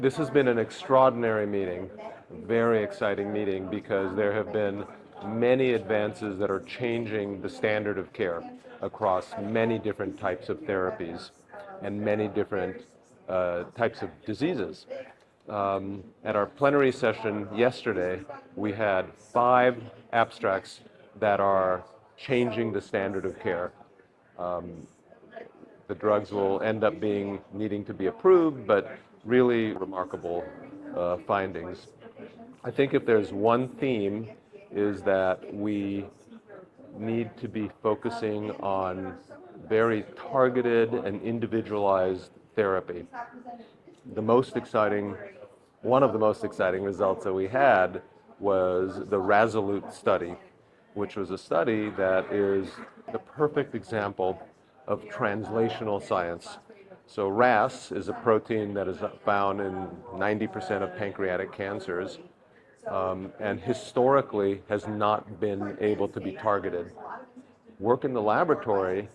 This has been an extraordinary meeting, very exciting meeting, because there have been many advances that are changing the standard of care across many different types of therapies and many different types of diseases. At our plenary session yesterday, we had 5 abstracts that are changing the standard of care. The drugs will end up needing to be approved, but really remarkable findings. I think if there's one theme, is that we need to be focusing on very targeted and individualized therapy. One of the most exciting results that we had was the Resolute study, which was a study that is the perfect example of translational science. So RAS is a protein that is found in 90% of pancreatic cancers, and historically has not been able to be targeted. Work in the laboratory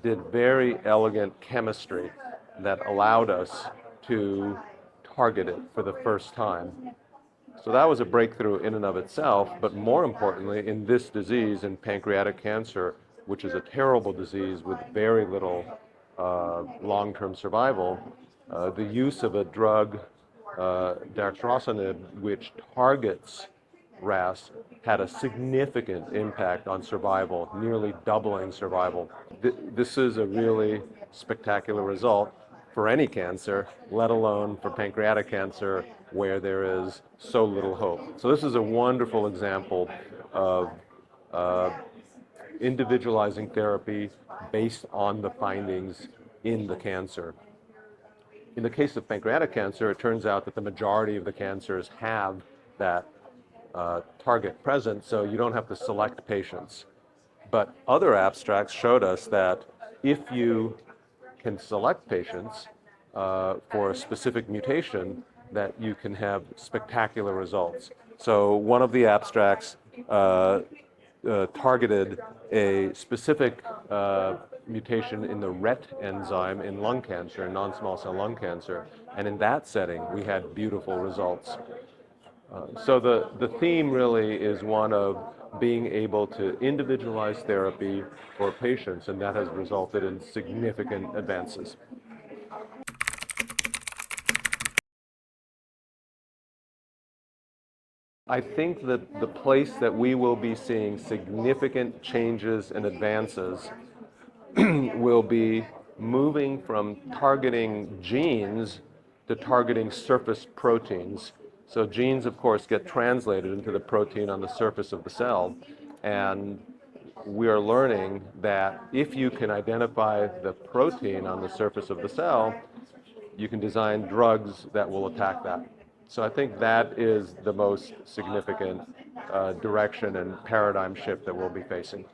did very elegant chemistry that allowed us to target it for the first time. So that was a breakthrough in and of itself, but more importantly, in this disease, in pancreatic cancer, which is a terrible disease with very little long-term survival, the use of a drug, daraxonrasib, which targets RAS, had a significant impact on survival, nearly doubling survival. This is a really spectacular result for any cancer, let alone for pancreatic cancer, where there is so little hope. So this is a wonderful example of individualizing therapy based on the findings in the cancer. In the case of pancreatic cancer, it turns out that the majority of the cancers have that target present, so you don't have to select patients. But other abstracts showed us that if you can select patients for a specific mutation, that you can have spectacular results. So one of the abstracts targeted a specific mutation in the RET enzyme in lung cancer, in non-small cell lung cancer, and in that setting we had beautiful results. So the theme really is one of being able to individualize therapy for patients, and that has resulted in significant advances. I think that the place that we will be seeing significant changes and advances will be moving from targeting genes to targeting surface proteins. So genes, of course, get translated into the protein on the surface of the cell, and we are learning that if you can identify the protein on the surface of the cell, you can design drugs that will attack that. So I think that is the most significant direction and paradigm shift that we'll be facing.